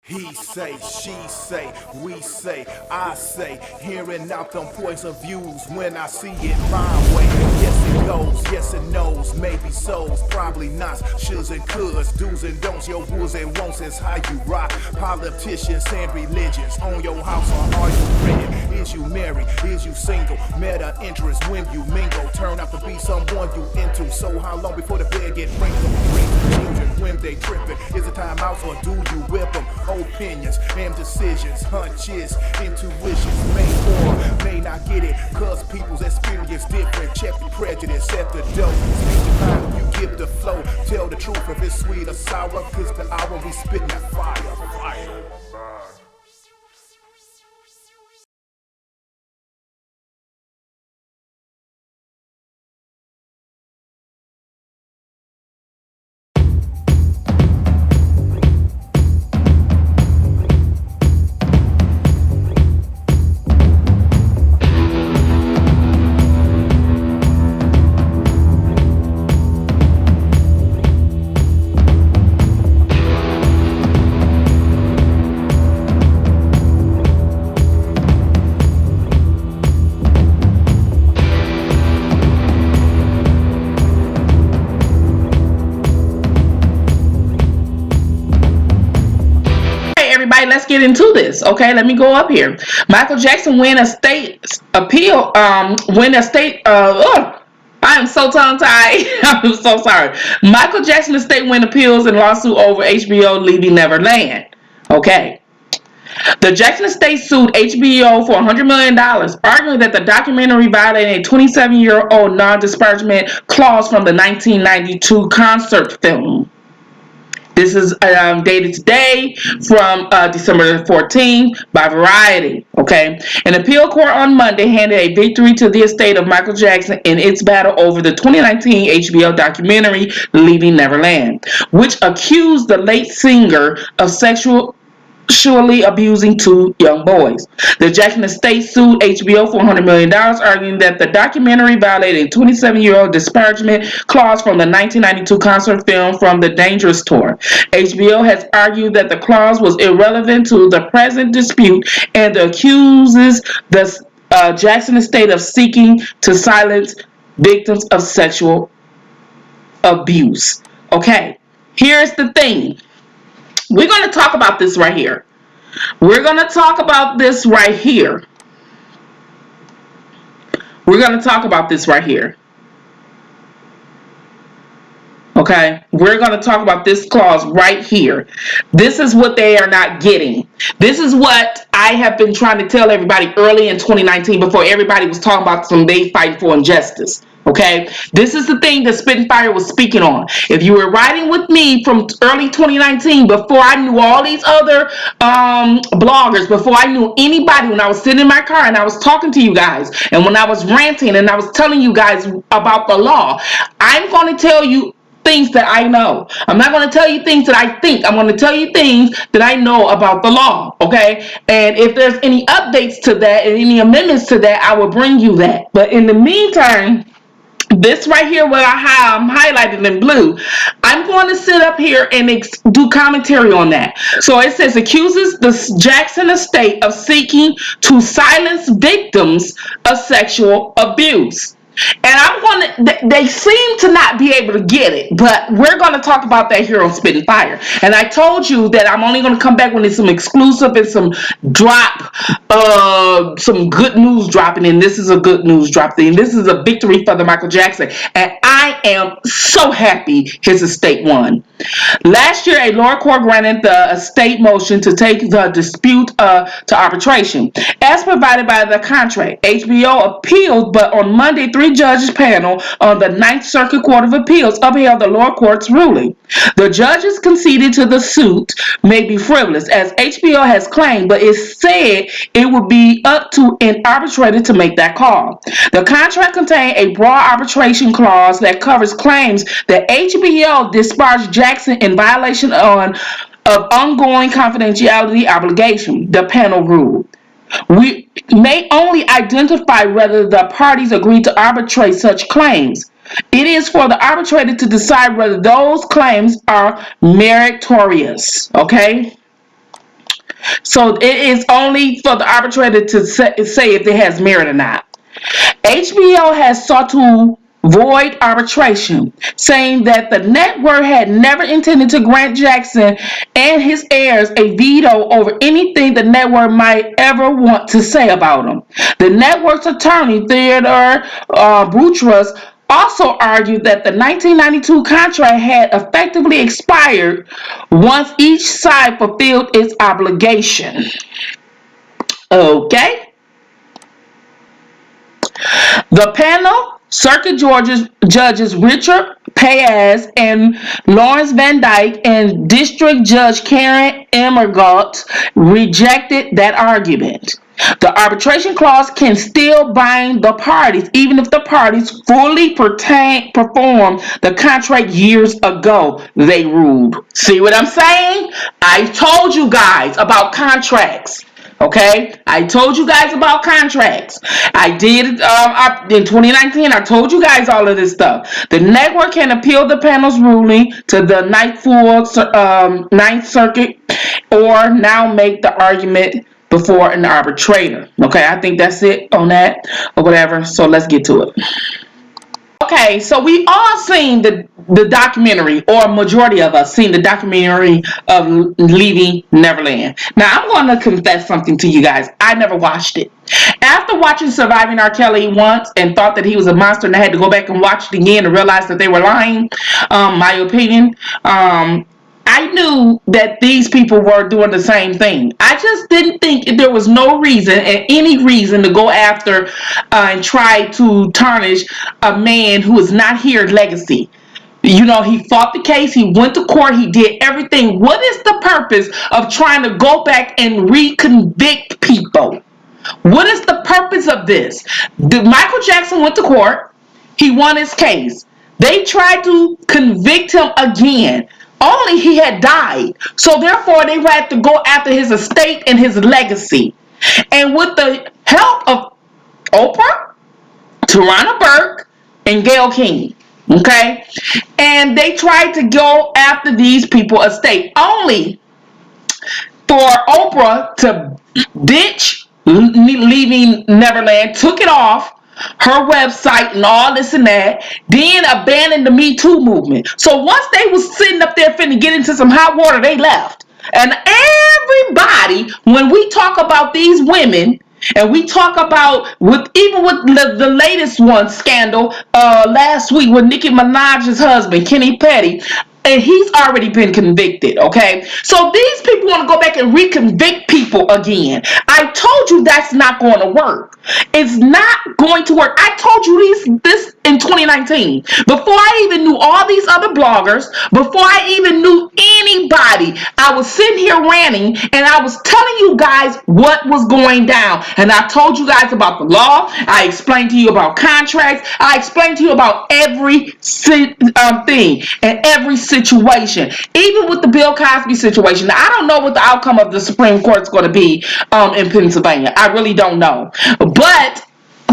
He say, she say, we say, I say, hearing out them points of views when I see it my way. Yes it goes, yes it knows, maybe so's, probably not, shoulds and coulds, do's and don'ts, your wills and won'ts is how you rock. Politicians and religions, on your house or are you renting? Is you married, is you single, meta interest when you mingle, turn out to be someone you into, so how long before the bed get wrinkled? Children when they tripping, is it time out or do you whip them? Opinions and decisions, hunches, intuitions, may or may not get it, cause people's experience different. Check the prejudice at the door. Speak the mind, you give the flow. Tell the truth if it's sweet or sour, cause the hour we spitting that fire. Everybody, let's get into this. Okay, let me go up here. Michael Jackson win a state appeal. Win a state. I am so tongue tied. I'm so sorry. Michael Jackson estate win appeals and lawsuit over HBO Leaving Neverland. Okay. The Jackson estate sued HBO for $100 million, arguing that the documentary violated a 27-year-old non-disparagement clause from the 1992 concert film. This is dated today from December 14 by Variety. Okay, an appeal court on Monday handed a victory to the estate of Michael Jackson in its battle over the 2019 HBO documentary Leaving Neverland, which accused the late singer of sexually abusing two young boys. The Jackson estate sued HBO for $100 million, arguing that the documentary violated a 27-year-old disparagement clause from the 1992 concert film From the Dangerous Tour. HBO has argued that the clause was irrelevant to the present dispute and accuses the Jackson estate of seeking to silence victims of sexual abuse. Okay, here's the thing. We're going to talk about this right here. We're going to talk about this right here. We're going to talk about this right here. Okay, we're going to talk about this clause right here. This is what they are not getting. This is what I have been trying to tell everybody early in 2019 before everybody was talking about some they fight for injustice. Okay, this is the thing that Spittinfire was speaking on. If you were riding with me from early 2019, before I knew all these other bloggers, before I knew anybody, when I was sitting in my car and I was talking to you guys, and when I was ranting and I was telling you guys about the law, I'm going to tell you things that I know. I'm not going to tell you things that I think. I'm going to tell you things that I know about the law. Okay, and if there's any updates to that and any amendments to that, I will bring you that. But in the meantime, this right here, what I'm highlighted in blue, I'm going to sit up here and do commentary on that. So it says, accuses the Jackson estate of seeking to silence victims of sexual abuse. And I'm going to, they seem to not be able to get it, but we're going to talk about that here on Spittinfire. And I told you that I'm only going to come back when there's some exclusive and some some good news dropping in. This is a good news drop thing. This is a victory for the Michael Jackson. And I am so happy his estate won. Last year, a lower court granted the estate motion to take the dispute to arbitration. As provided by the contract, HBO appealed, but on Monday, 3-judge panel on the Ninth Circuit Court of Appeals upheld the lower court's ruling. The judges conceded to the suit may be frivolous, as HBO has claimed, but it said it would be up to an arbitrator to make that call. The contract contained a broad arbitration clause that covers claims that HBO discharged Jackson in violation of ongoing confidentiality obligation, the panel ruled. We may only identify whether the parties agree to arbitrate such claims. It is for the arbitrator to decide whether those claims are meritorious. Okay? So it is only for the arbitrator to say if it has merit or not. HBO has sought to void arbitration, saying that the network had never intended to grant Jackson and his heirs a veto over anything the network might ever want to say about him. The network's attorney, Theodore Boutros, also argued that the 1992 contract had effectively expired once each side fulfilled its obligation. Okay. The panel, Circuit Judges Richard Paez and Lawrence Van Dyke and District Judge Karen Emergalt, rejected that argument. The arbitration clause can still bind the parties, even if the parties fully performed the contract years ago, they ruled. See what I'm saying? I told you guys about contracts. Okay, I told you guys about contracts. I did in 2019. I told you guys all of this stuff. The network can appeal the panel's ruling to the Ninth Circuit, or now make the argument before an arbitrator. Okay, I think that's it on that or whatever. So let's get to it. Okay, so we all seen the documentary, or majority of us seen the documentary of Leaving Neverland. Now, I'm going to confess something to you guys. I never watched it. After watching Surviving R. Kelly once and thought that he was a monster, and I had to go back and watch it again to realize that they were lying, my opinion, I knew that these people were doing the same thing. I just didn't think there was no reason and any reason to go after and try to tarnish a man who is not here legacy. You know, he fought the case, he went to court, he did everything. What is the purpose of trying to go back and reconvict people? What is the purpose of this? Michael Jackson went to court, he won his case. They tried to convict him again. Only he had died. So therefore they had to go after his estate and his legacy. And with the help of Oprah, Tarana Burke, and Gayle King. Okay? And they tried to go after these people estate. Only for Oprah to ditch Leaving Neverland, took it off her website and all this and that, then abandoned the Me Too movement. So once they was sitting up there finna get into some hot water, they left. And everybody, when we talk about these women, and we talk about even with the latest one scandal last week with Nicki Minaj's husband, Kenny Petty, and he's already been convicted, okay? So these people want to go back and reconvict people again. I told you that's not going to work. It's not going to work. I told you this in 2019. Before I even knew all these other bloggers, before I even knew anybody, I was sitting here ranting and I was telling you guys what was going down. And I told you guys about the law. I explained to you about contracts. I explained to you about every thing and every situation, even with the Bill Cosby situation. Now, I don't know what the outcome of the Supreme Court is going to be in Pennsylvania. I really don't know. But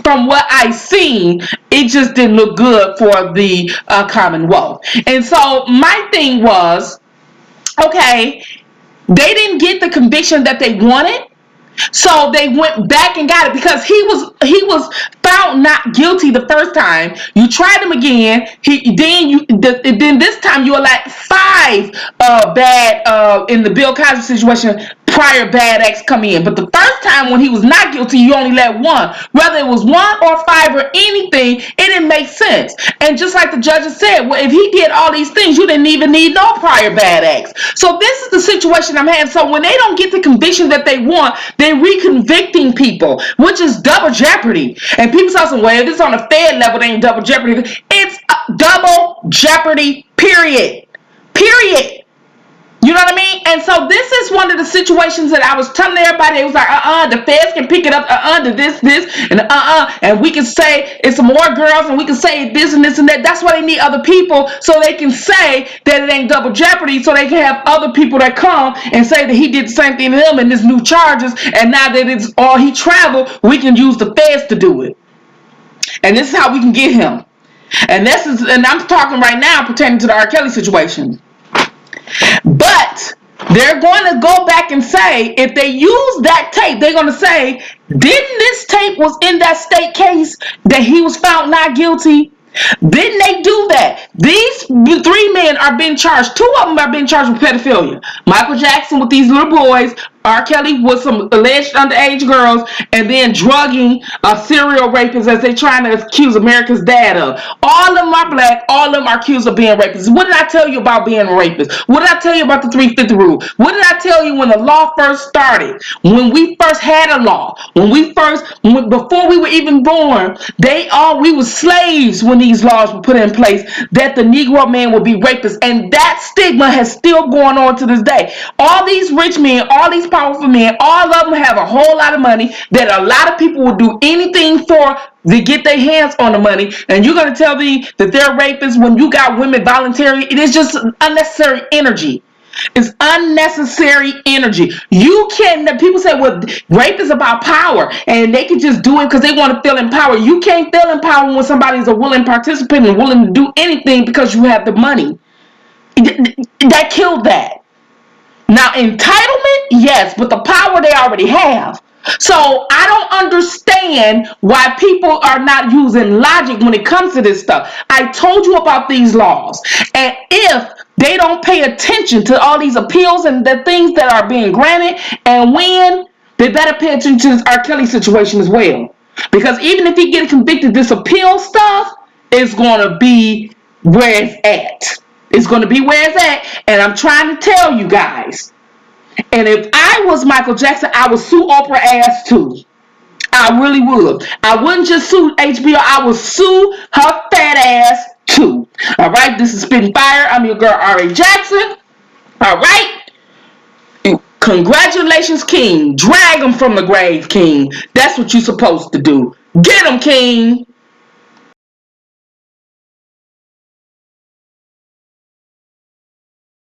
from what I seen, it just didn't look good for the Commonwealth. And so my thing was, okay, they didn't get the conviction that they wanted. So they went back and got it because he was found not guilty the first time. You tried him again. Then this time you allowed 5 bad in the Bill Cosby situation. Prior bad acts come in, but the first time when he was not guilty, you only let 1. Whether it was 1 or 5 or anything, it didn't make sense. And just like the judges said, well, if he did all these things, you didn't even need no prior bad acts. So this is the situation I'm having. So when they don't get the conviction that they want, they're reconvicting people, which is double jeopardy. And people say, well, if it's on a Fed level, they ain't double jeopardy. It's double jeopardy, period. Period. You know what I mean? And so this is one of the situations that I was telling everybody. It was like, the feds can pick it up, to this, and and we can say it's some more girls, and we can say this and this and that. That's why they need other people, so they can say that it ain't double jeopardy, so they can have other people that come and say that he did the same thing to them and there's new charges, and now that it's all he traveled, we can use the feds to do it. And this is how we can get him. And I'm talking right now pertaining to the R. Kelly situation. But They're going to go back and say, if they use that tape, they're going to say, didn't this tape was in that state case that he was found not guilty? Didn't they do that? These three men are being charged. Two of them are being charged with pedophilia. Michael Jackson with these little boys, R. Kelly with some alleged underage girls, and then drugging serial rapists as they trying to accuse America's dad of. All of them are black. All of them are accused of being rapists. What did I tell you about being a rapist? What did I tell you about the 350 rule? What did I tell you when the law first started? When we first had a law, before we were even born, we were slaves when these laws were put in place that the Negro man would be rapists, and that stigma has still going on to this day. All these rich men, all these powerful men, all of them have a whole lot of money that a lot of people will do anything for to get their hands on the money, and you're going to tell me that they're rapists when you got women voluntary? It is just unnecessary energy. It's unnecessary energy. People say, well, rape is about power and they can just do it because they want to feel empowered. You can't feel empowered when somebody's a willing participant and willing to do anything because you have the money. That killed that. Now, entitlement, yes, but the power they already have. So I don't understand why people are not using logic when it comes to this stuff. I told you about these laws. And if they don't pay attention to all these appeals and the things that are being granted and when, they better pay attention to this R. Kelly situation as well. Because even if he gets convicted, this appeal stuff is going to be where it's at. It's going to be where it's at. And I'm trying to tell you guys. And if I was Michael Jackson, I would sue Oprah ass too. I really would. I wouldn't just sue HBO. I would sue her fat ass too. All right. This is Spitting Fire. I'm your girl, R.A. Jackson. All right. Congratulations, King. Drag him from the grave, King. That's what you're supposed to do. Get him, King.